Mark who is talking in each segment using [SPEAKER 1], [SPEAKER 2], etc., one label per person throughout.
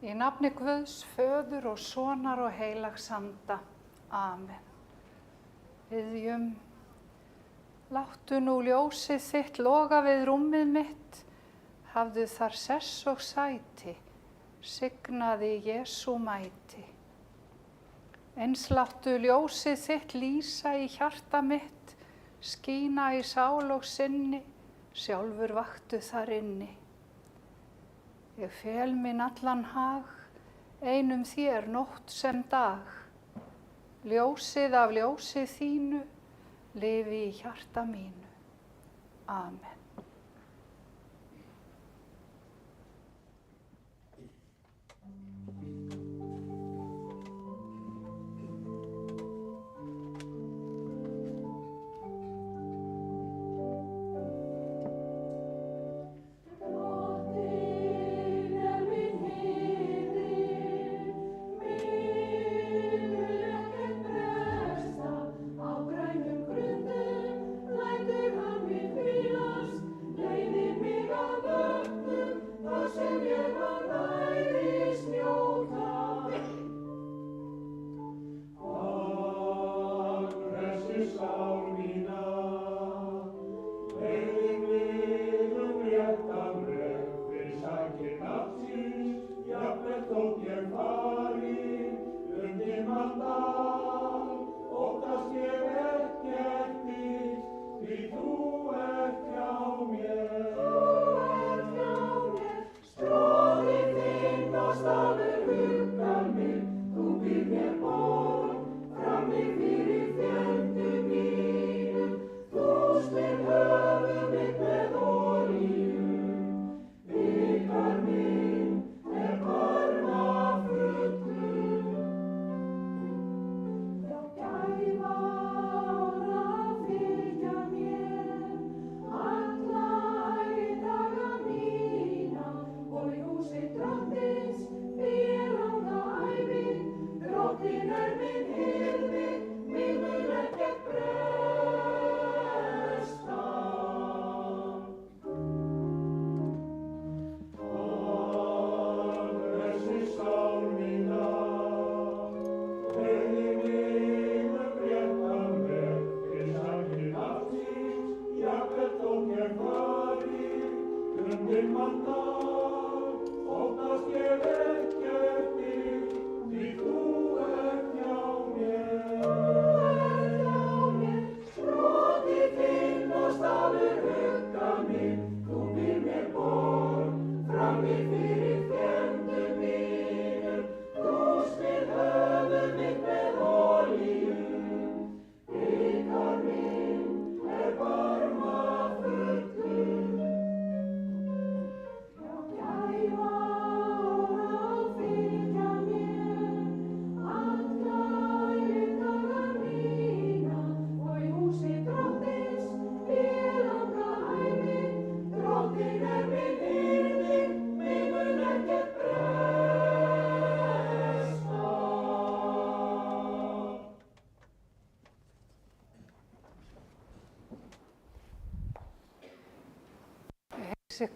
[SPEAKER 1] Í nafni Guðs, Föður og Sonar og heilags anda. Amen. Biðjum, láttu nú ljósið þitt loga við rúmið mitt, hafðu þar sess og sæti, signaði Jesú mæti. Eins láttu ljósið þitt lýsa í hjarta mitt, skína í sál og sinni, sjálfur vaktu þar inni. Ég fel minn allan hag, einum þér nótt sem dag. Ljósið af ljósið þínu, lifi í hjarta mínu. Amen.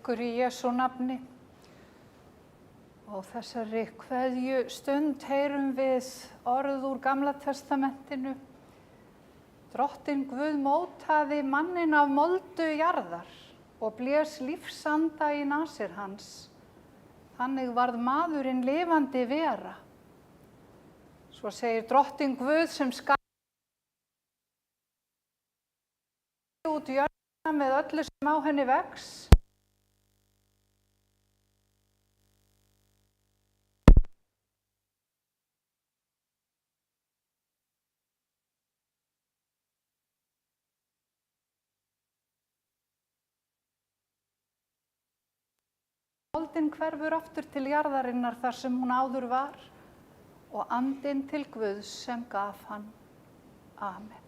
[SPEAKER 1] Ykkur í Jesú nafni og þessari kveðju stund heyrum við orð úr Gamla testamentinu. Drottinn Guð mótaði manninn af moldu jarðar og blés lífsanda í nasir hans. Þannig varð maðurinn lifandi vera. Svo segir Drottinn Guð sem skapaði út jörðina með öllu sem á henni vex. Moldin hverfur aftur til jarðarinnar þar sem hún áður var og andinn til Guðs sem gaf hann. Amen.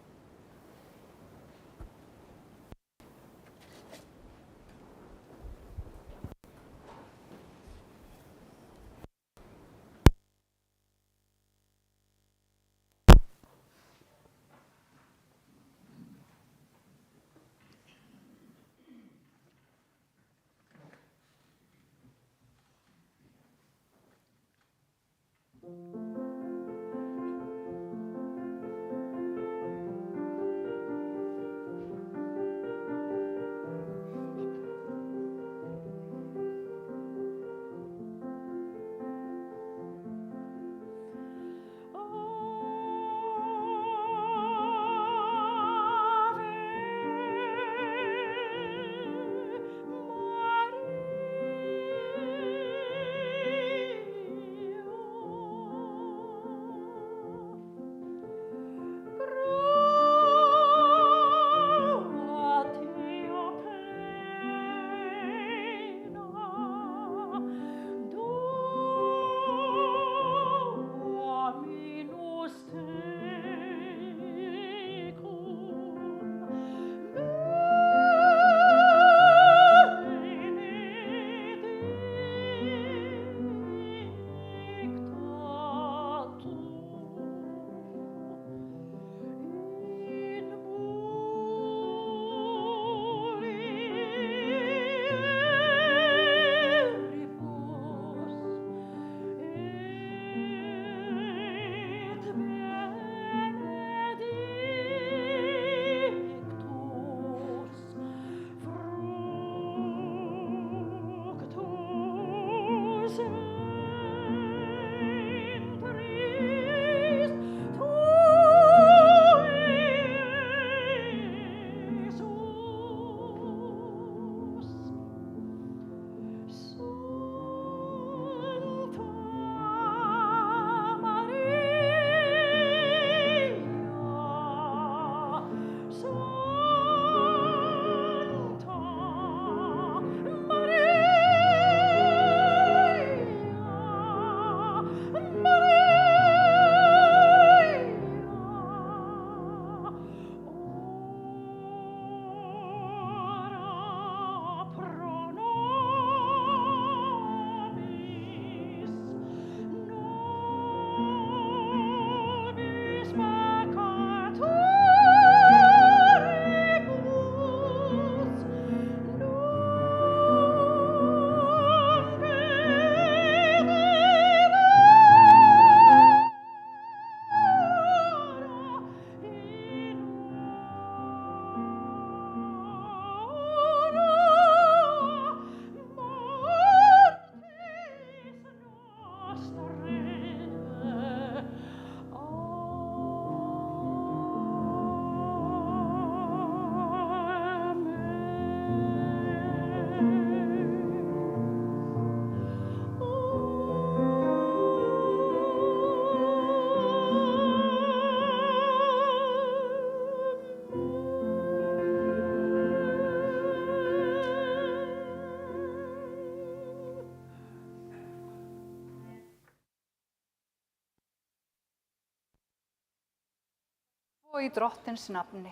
[SPEAKER 1] Og í Drottins nafni.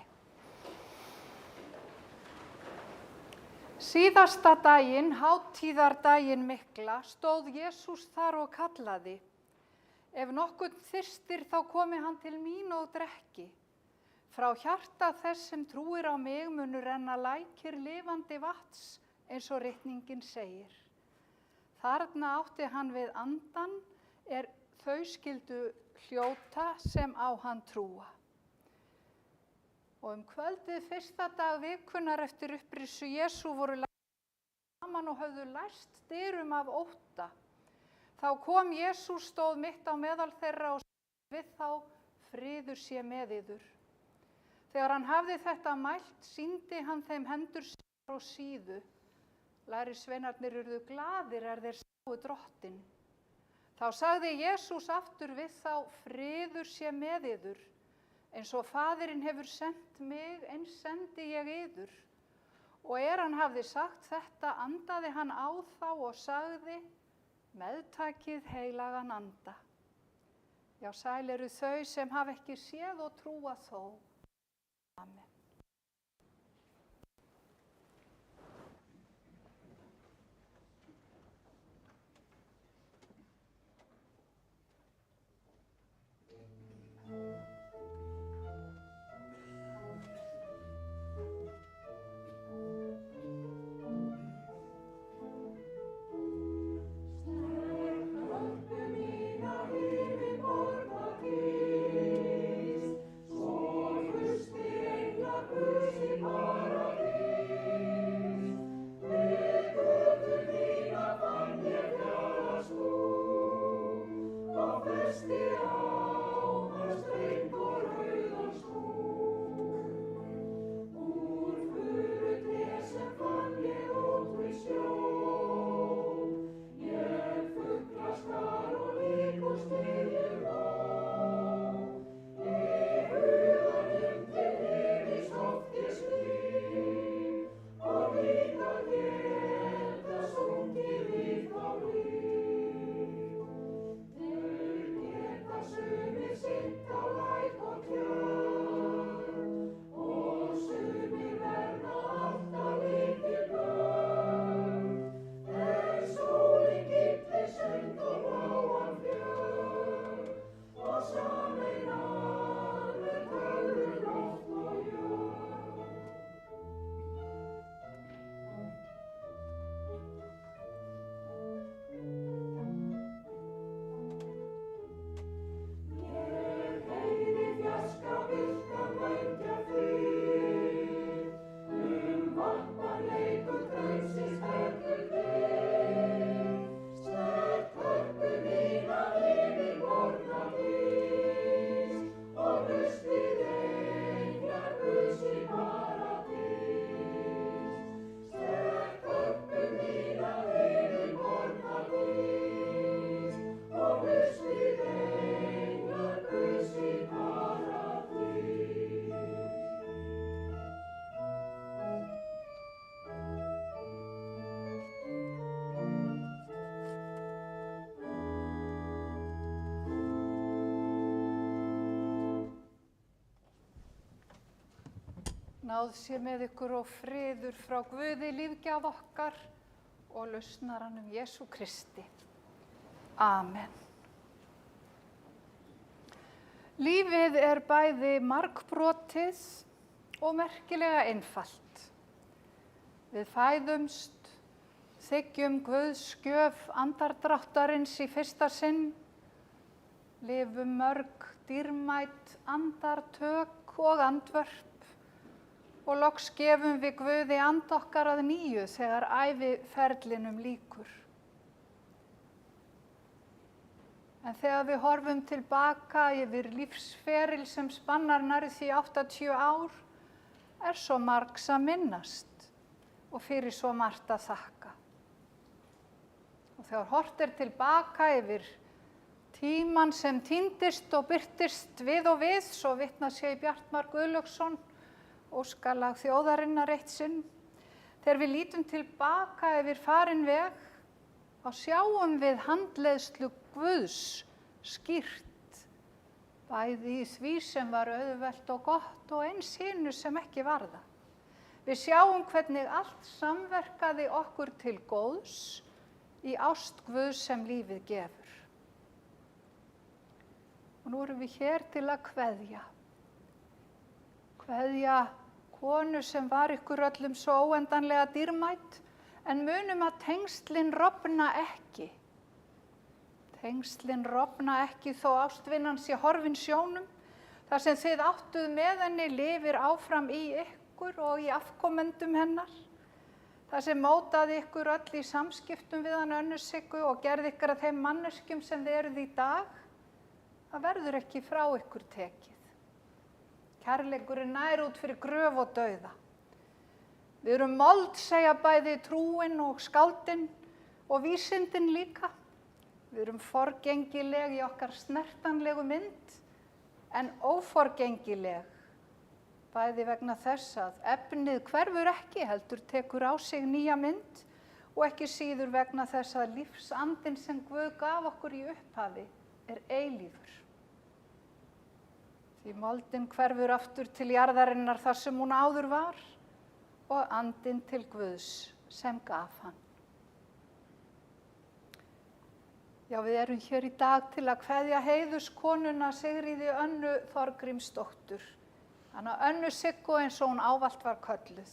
[SPEAKER 1] Síðasta daginn, hátíðardaginn mikla, stóð Jesús þar og kallaði: Ef nokkurn þyrstir, þá komi hann til mín og drekki. Frá hjarta þess sem trúir á mig munu renna lækir lifandi vatns, eins og ritningin segir. Þarna átti hann við andan þau skyldu hljóta sem á hann trúa. Og kvöldið fyrsta dag vikunnar eftir upprissu Jesú voru saman og höfðu læst dyrum af ótta. Þá kom Jesús, stóð mitt á meðal þeirra og sagði við þá: friður sé með yður. Þegar hann hafði þetta mælt, sýndi hann þeim hendur sínar og síðu. Lærisveinarnir urðu glaðir þeir sáu Drottinn. Þá sagði Jesús aftur við þá: friður sé með yður. Eins og Faðirinn hefur sent mig, eins sendi ég yður. Og hann hafði sagt þetta, andaði hann á þá og sagði: meðtakið heilagan anda. Já, sæl eru þau sem hafa ekki séð og trúa þó. Amen.
[SPEAKER 2] Mína
[SPEAKER 1] Náð sé með ykkur og friður frá Guði lífgjaf okkar og lausnaranum Jesú Kristi. Amen. Lífið er bæði margbrotið og merkilega einfalt. Við fæðumst, þiggjum Guðs gjöf andardráttarins í fyrsta sinn, lifum mörg dýrmæt andartök og andvörp og loks gefum við Guði and okkar að nýju þegar æviferlinum lýkur. En þegar við horfum tilbaka yfir lífsferil sem spannar nærri því 80 ár, er svo margs að minnast og fyrir svo margt að þakka. Og þegar hort er tilbaka yfir tímann sem týndist og birtist við og við, svo vitna sé í Bjartmar Guðlaugsson, óskalag þjóðarinnar eitt sinn. Þegar við lítum tilbaka yfir farinn veg, þá sjáum við handleiðslu Guðs skýrt, bæði í því sem var auðvelt og gott og eins hinu sem ekki var það. Við sjáum hvernig allt samverkaði okkur til góðs í ást Guðs sem lífið gefur. Og nú erum við hér til að kveðja. Kveðja konu sem var ykkur öllum svo óendanlega dýrmæt, en munum að tengslin rofna ekki. Tengslin rofna ekki þó ástvinnan sé horfin sjónum. Það sem þið áttuð með henni lifir áfram í ykkur og í afkomendum hennar. Það sem mótaði ykkur öll í samskiptum við hann Önnu Siggu og gerði ykkur að þeim manneskjum sem þið eruð í dag, það verður ekki frá ykkur tekið. Kærleikurinn nær út fyrir gröf og dauða. Við erum mold, segja bæði trúin og skáldin og vísindin líka. Við erum forgengileg í okkar snertanlegu mynd, en óforgengileg, bæði vegna þess að efnið hverfur ekki, heldur tekur á sig nýja mynd, og ekki síður vegna þess að lífsandinn sem Guð gaf okkur í upphafi er eilífur. Því moldin hverfur aftur til jarðarinnar þar sem hún áður var og andinn til Guðs sem gaf hann. Já, við erum hér í dag til að kveðja heiðurskonuna Sigríði Önnu Þorgrímsdóttur, hana Önnu Siggu eins og hún ávallt var kölluð.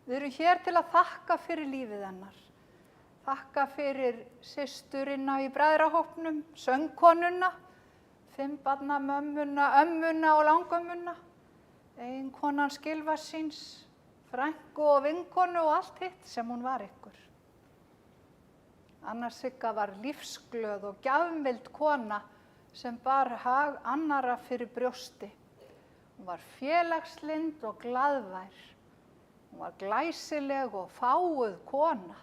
[SPEAKER 1] Við erum hér til að þakka fyrir lífið hennar, þakka fyrir systurina í bræðrahópnum, söngkonuna, 5 barna mömmuna, ömmuna og langömmuna, eiginkonan Skilfarsíns, frænku og vinkonu og allt hitt sem hún var ykkur. Anna Sigga var lífsglöð og gjafmild kona sem bar hag annarra fyrir brjósti. Hún var félagslynd og glaðvær. Hún var glæsileg og fáguð kona.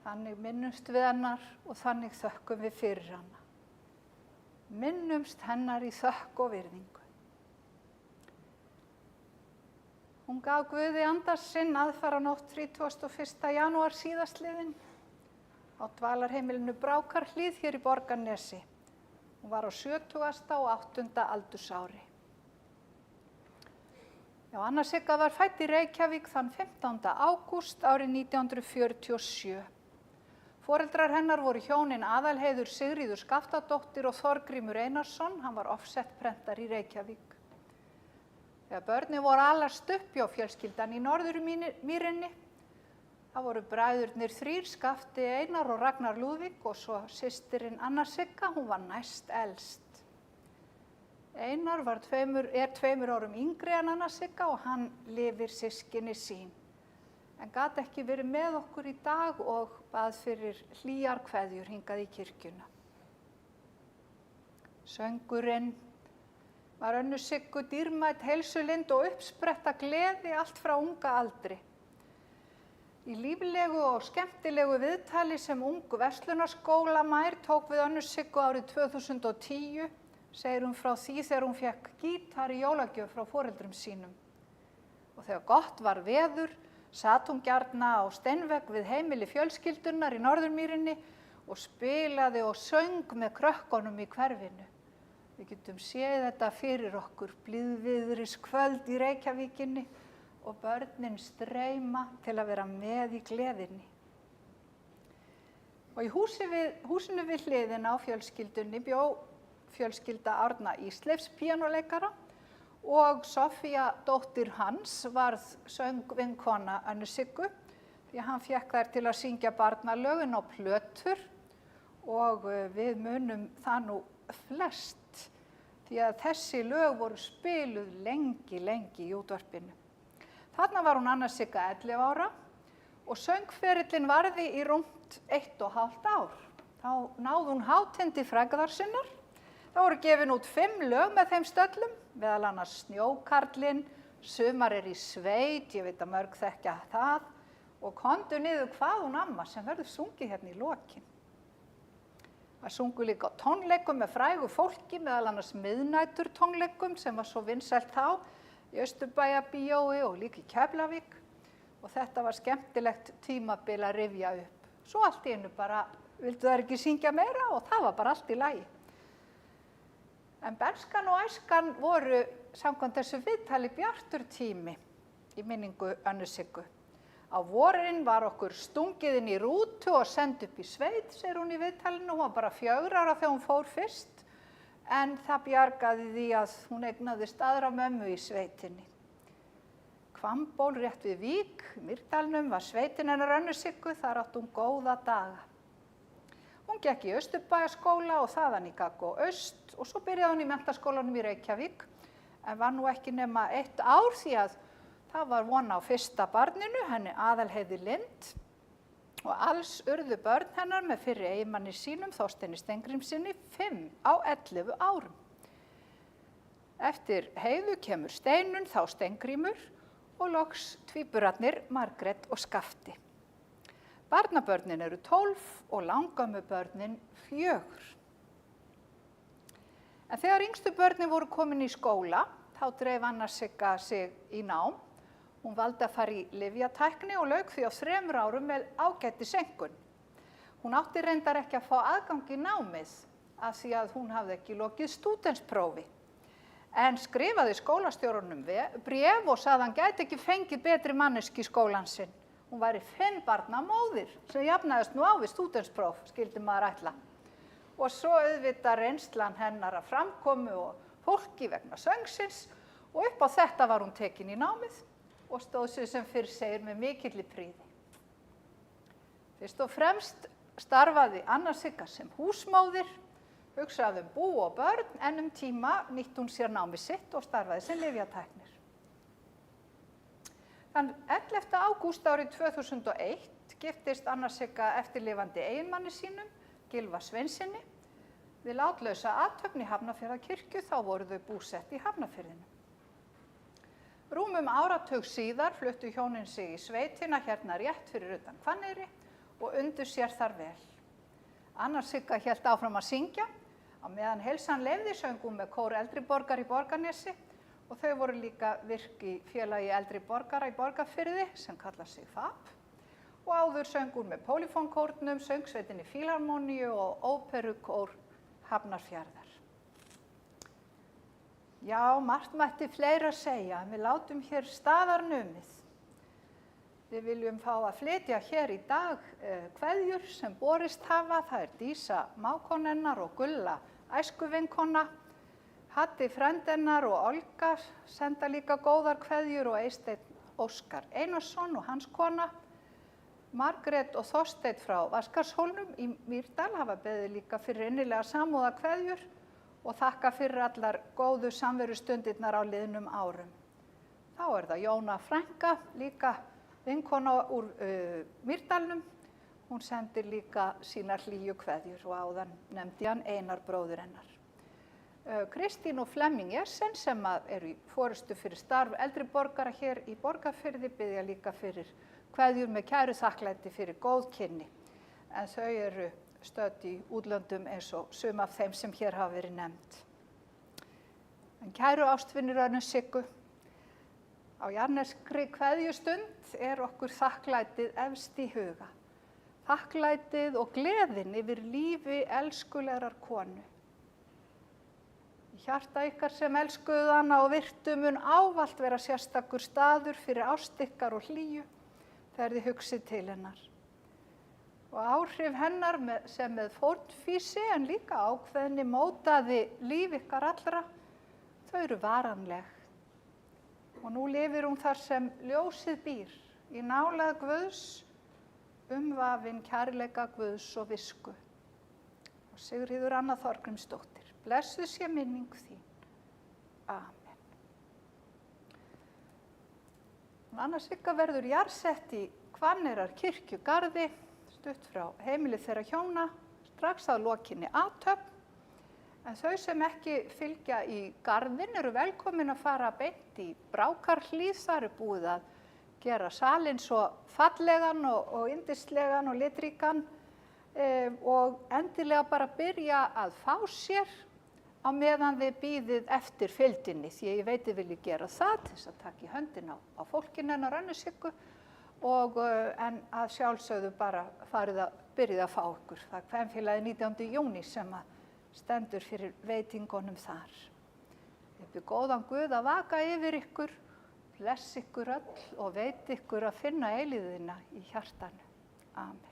[SPEAKER 1] Þannig minnumst við hennar og þannig þökkum við fyrir hana. Minnumst hennar í þökk og virðingu. Hún gaf Guði anda sinn aðfaranótt 31. janúar síðastliðinn á dvalarheimilinu Brákarhlíð hér í Borgarnesi. Hún var á 70. og 8. aldursári. Anna Sigga var fædd í Reykjavík þann 15. ágúst árið 1947. Foreldrar hennar voru hjónin Aðalheiður Sigríður Skaftadóttir og Þorgrímur Einarsson. Hann var offsetprentari í Reykjavík. Þegar börnin voru alast upp hjá fjölskyldan í Norðurmýrinni, það voru bræðurnir 3, Skafti Einar og Ragnar Lúðvík og svo systirinn Anna Sigga, hún var næst elst. Einar er 2 árum yngri en Anna Sigga og hann lifir systkini sín. En gat ekki verið með okkur í dag og bað fyrir hlýjar kveðjur hingað í kirkjuna. Söngurinn var Önnu Siggu dýrmæt heilsulind og uppspretta gleði allt frá unga aldri. Í líflegu og skemmtilegu viðtali sem ung verslunarskólamær tók við Önnu Siggu árið 2010 segir hún frá því þegar hún fékk gítar í jólagjöf frá foreldrum sínum. Og þegar gott var veður, sat hún gjarna á steinvegg við heimili fjölskyldunnar í Norðurmýrinni og spilaði og söng með krökkunum í hverfinu. Við getum séð þetta fyrir okkur, blíðviðris kvöld í Reykjavíkinni og börnin streyma til að vera með í gleðinni. Og í húsinu við hliðina á fjölskyldunni bjó fjölskylda Árna Ísleifs píanóleikara og Sofía dóttir hans varð söngvinkona Önnu Siggu því að hann fékk þær til að syngja barnalögin á plötur og við munum það nú flest því að þessi lög voru spiluð lengi í útvarpinu. Þarna var hún Anna Sigga 11 ára og söngferillinn varði í rúmt 1,5 ár. Þá náði hún hátindi frægðar sinnar. Það voru gefin út 5 lög með þeim stöllum, meðal annars Snjókarlinn, Sumar í sveit, ég veit að mörg þekkja það, og Komdu niður hvað hún amma sem verður sungið hérna í lokin. Það sungu líka á tónleikum með frægu fólki, meðal annars miðnæturtónleikum sem var svo vinsælt þá í Austurbæjarbíói og líka í Keflavík og þetta var skemmtilegt tímabil að rifja upp. Svo allt í einu bara vildu þær ekki syngja meira og það var bara allt í lagi. En bernskan og æskan voru samkvæmt þessu viðtali bjartur tími í minningu Önnu Siggu. Á vorin var okkur stungið inn í rútu og send upp í sveit, segir hún í viðtalinu. Hún var bara 4 ára þegar hún fór fyrst, en það bjargaði því að hún eignaðist aðra mömmu í sveitinni. Hvamból rétt við Vík, Mýrdalnum, var sveitin hennar Önnu Siggu, þar átti hún góða daga. Hún gekk í Austurbæjarskóla og þaðan í Gaggo Aust og svo byrjaði hún í menntaskólanum í Reykjavík en var nú ekki nema 1 ár því að það var von á fyrsta barninu, henni Aðalheiði Lind og alls urðu börn hennar með fyrri eiginmanni sínum, Þorsteini Steingrímssyni, 5 á 11 árum. Eftir Heiðu kemur Steinunn, þá Steingrímur og loks tvíburarnir Margrét og Skafti. Barnabörnin eru 12 og langömmubörnin 4. En þegar yngstu börnin voru komin í skóla, þá dreif Anna Sigga sig í nám. Hún valdi að fara í lyfjatækni og lauk því á 3 árum með ágætiseinkunn. Hún átti reyndar ekki að fá aðgang í námið af því að hún hafði ekki lokið stúdentsprófi. En skrifaði skólastjórunum bréf og sagði að hann gæti ekki fengið betri manneski í skólann sinn. Hún væri 5 barna móðir sem jafnaðist nú á við stúdentspróf, skildi maður ætla. Og svo auðvitað reynslan hennar að framkomu og fólki vegna söngsins og upp á þetta var hún tekin í námið og stóð sig sem fyrr segir með mikilli prýði. Fyrst og fremst starfaði Anna Sigga sem húsmóðir, hugsaði bú og börn en tíma nýtti hún sér námið sitt og starfaði sem lyfjatæknir. Þann 11. ágúst árið 2001 giftist Anna Sigga eftirlifandi eiginmanni sínum, Gylfa Sveinssyni. Við látlausa athöfn í Hafnarfjarðarkirkju þá voru þau búsett í Hafnarfirðinum. Rúmum áratug síðar fluttu hjónin sig í sveitina hérna rétt fyrir utan Hvanneyri og undu sér þar vel. Anna Sigga hélt áfram að syngja, á meðan heilsan leyfði söng hún með kór eldri borgar í Borgarnesi og þau voru líka virk í félagi eldri borgara í Borgarfirði sem kallar sig FAB og áður söng hún með Pólifónkórnum, söngsveitinni Fílharmoníu og óperukór Hafnarfjarðar. Já, margt mætti fleira segja, en við látum hér staðar numið. Við viljum fá að flytja hér í dag kveðjur sem borist hafa. Það er Dísa mágkonunnar og Gulla æskuvinkona, Haddi frendennar og Olga senda líka góðar kveðjur og Eysteinn Óskar Einarsson og hans kona. Margrét og Þorsteinn frá Vaskarshólnum í Mýrdal hafa beðið líka fyrir innilega samúðarkveðjur og þakka fyrir allar góðu samverustundirnar á liðnum árum. Þá er það Jóna frænka, líka vinkona úr Mýrdalnum. Hún sendir líka sínar hlýju kveðjur og áðan nefndi hann Einar bróður hennar. Kristín og Flemming Jessen sem eru í forystu fyrir starf eldri borgara hér í Borgarfirði biðja líka fyrir kveðjur með kæru þakklæti fyrir góð kynni. En þau eru stödd í útlöndum eins og sum af þeim sem hér hafa verið nefnd. En kæru ástvinir Önnu Siggu, á jarðneskri kveðjustund er okkur þakklætið efst í huga. Þakklætið og gleðin yfir lífi elskulegrar konu. Í hjarta ykkar sem elskuðu hana og virtu mun ávallt vera sérstakur staður fyrir ást ykkar og hlýju þegar þið hugsið til hennar. Og áhrif hennar sem með fórnfýsi en líka ákveðni mótaði líf ykkar allra, þau eru varanleg. Og nú lifir hún þar sem ljósið býr, í nálægð Guðs, umvafin kærleika Guðs og visku. Og Sigríður Anna Þorgrímsdóttir, blessuð sé minning þín. Amen. Anna Sigga verður jarðsett í Hvanneyrarkirkjugarði, stutt frá heimili þeirra hjóna, strax að lokinni athöfn. En þau sem ekki fylgja í garðinn eru velkomin að fara beint í Brákarhlíð. Þar er búið að gera salinn svo fallegan og yndislegan og litríkan og endilega bara byrja að fá sér á meðan þið bíðið eftir fylgdinni, því ég veit þið viljið gera það til þess að taka í höndina á fólkinu hennar Önnu Siggu en að sjálfsögðu bara byrjið að fá ykkur. Það er kvenfélagið 19. júní sem stendur fyrir veitingunum þar. Ég bið góðan Guð að vaka yfir ykkur, bless ykkur öll og veiti ykkur að finna eilíðina í hjartanu. Amen.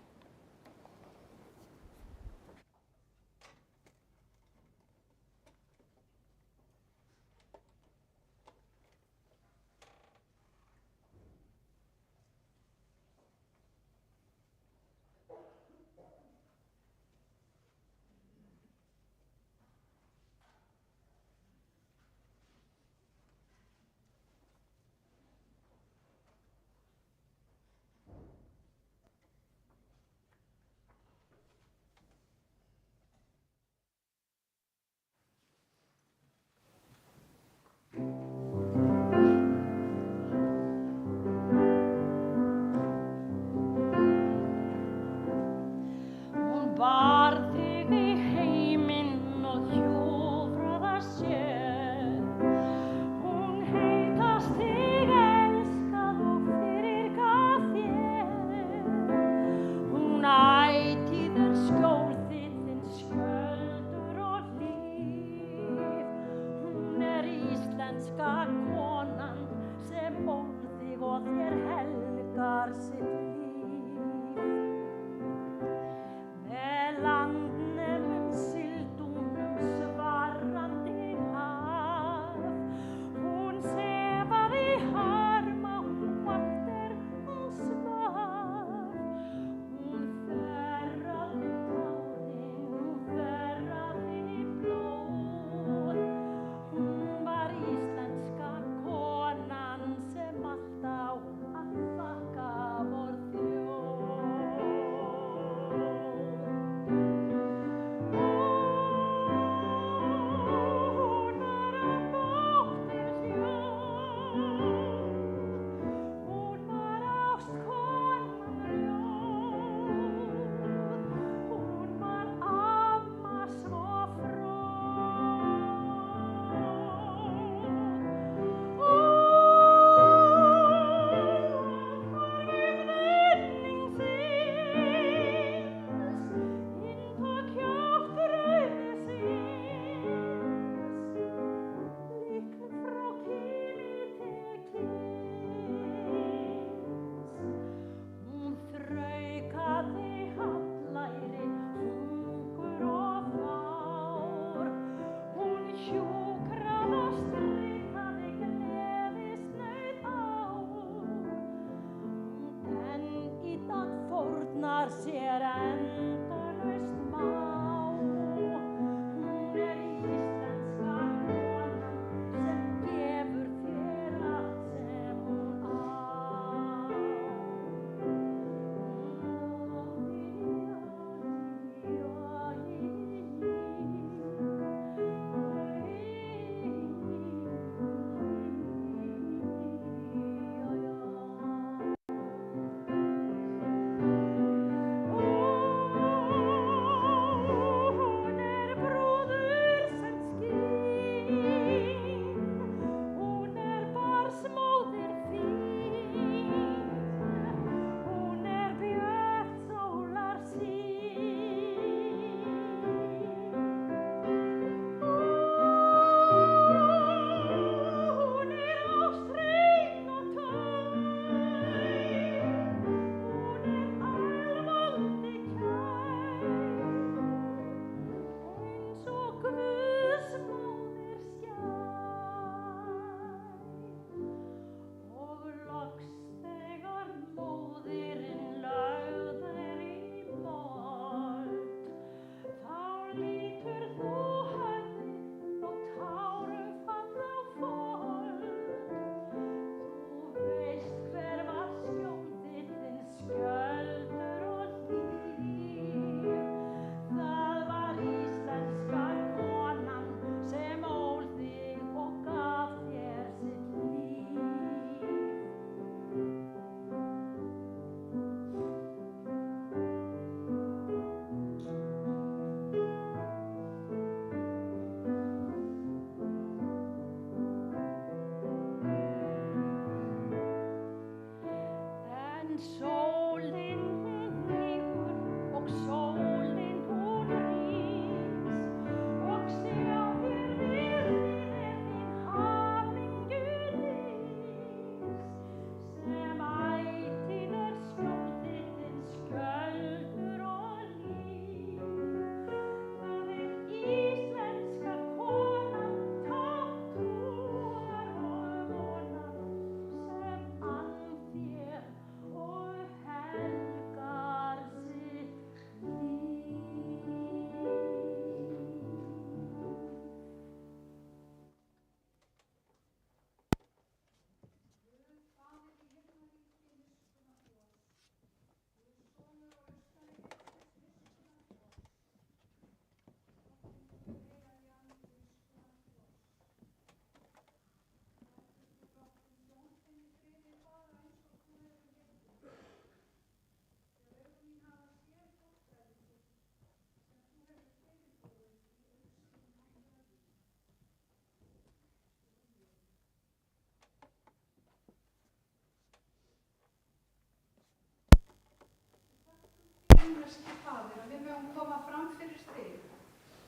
[SPEAKER 1] himneski Faðir, að við mögum koma fram fyrir þig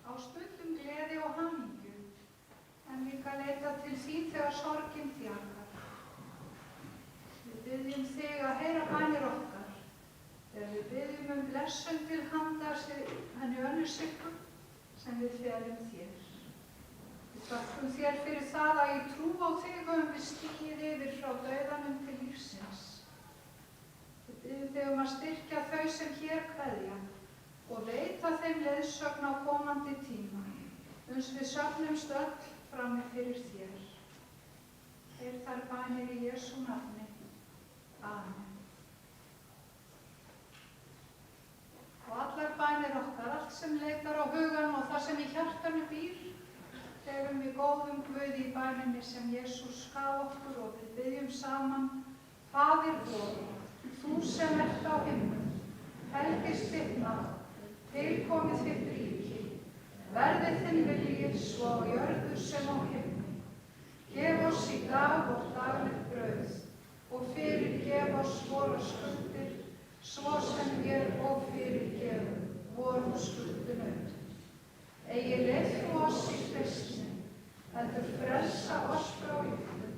[SPEAKER 1] á stundum gleði og hamingju, en líka leita til þín þegar sorgin þjargar. Við biðjum þig að heyra bænir okkar, þegar við biðjum blessun til handa henni Önnu Siggu sem við felum þér. Við þakkum þér fyrir það að í trú á þig höfum við stigið yfir frá dauðanum til lífsins. Við biðjum þig að styrkja þau sem hér kveðja og veita þeim leiðsögn á komandi tíma, uns við söfnumst öll frammi fyrir þér. Þær bænir í Jesú nafni. Amen. Og allar bænir okkar, allt sem leitar á hugan og það sem í hjartanu býr, tegum við góðum Guði í bæninni sem Jesús gaf okkur og við biðjum saman: Faðir vor, þú sem ert á himnum, helgist þitt nafn, tilkomið þitt ríki, verði þinn vilji svo á jörðu sem á himni. Gef oss í dag vort daglegt brauð og fyrirgef oss vorar skuldir, svo sem við og fyrirgefum vorum skuldunautum. Eigi leið þú oss í freistni, heldur frelsa oss frá illu,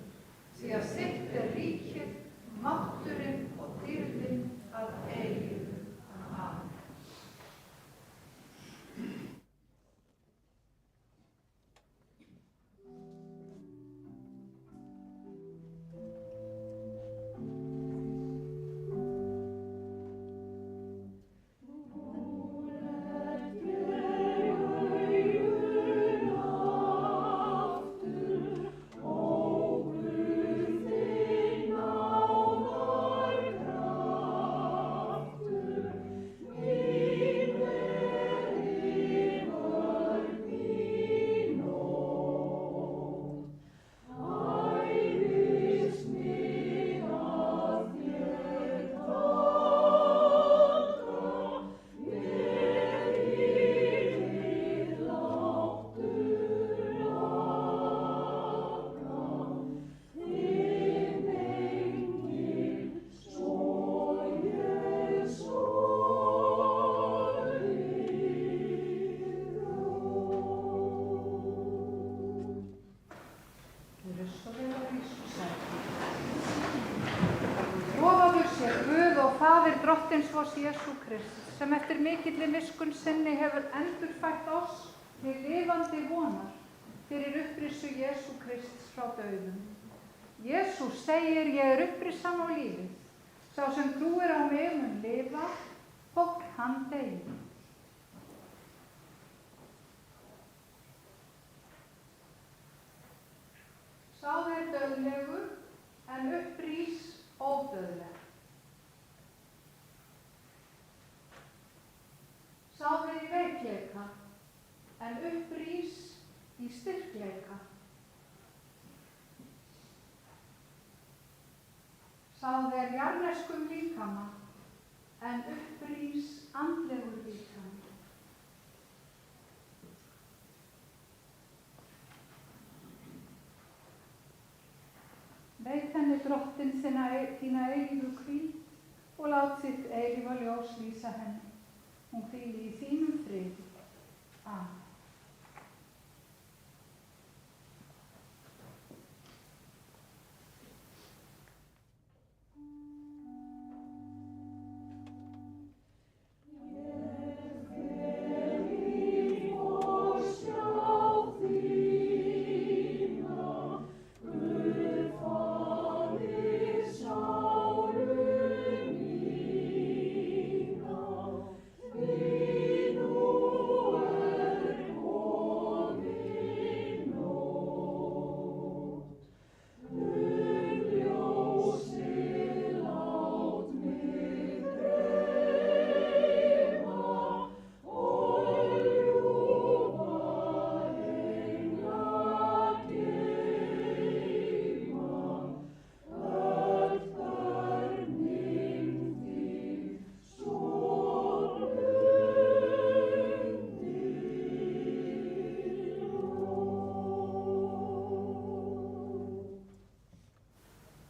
[SPEAKER 1] því að þitt ríkið, mátturinn og dýrðin að eilífu. Amen. Drottins vors Jesú Krist, sem eftir mikilli miskunn sinni hefur endurfætt oss til lifandi vonar fyrir upprissu Jesú Krists frá dauðum. Jesús segir: Ég er upprissan og lífið. Sá sem trúir á mig mun lifa, þótt hann deyi. Sá er dauðlegur en upprís ódauðleg. Sá er í veikleika, en upprís í styrkleika. Sá er jarðneskum líkama, en upprís andlegur líkama. Veit henni Drottinn þína eilífu hvíld og lát þitt eilífa ljós lýsa henni. Hún hvíli í þínum friði. Amen.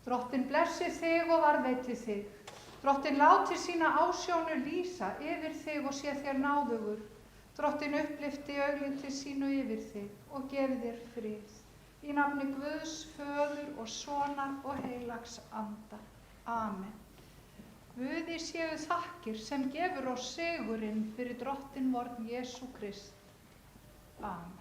[SPEAKER 1] Drottinn blessi þig og varðveiti þig. Drottinn láti sína ásjónu lýsa yfir þig og sé þér náðugur. Drottinn upplyfti augliti sínu yfir þig og gefi þér frið. Í nafni Guðs, Föður og Sonar og heilags anda. Amen. Guði séu þakkir sem gefur oss sigurinn fyrir Drottinn vorn Jesú Krist. Amen.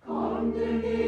[SPEAKER 2] Komdu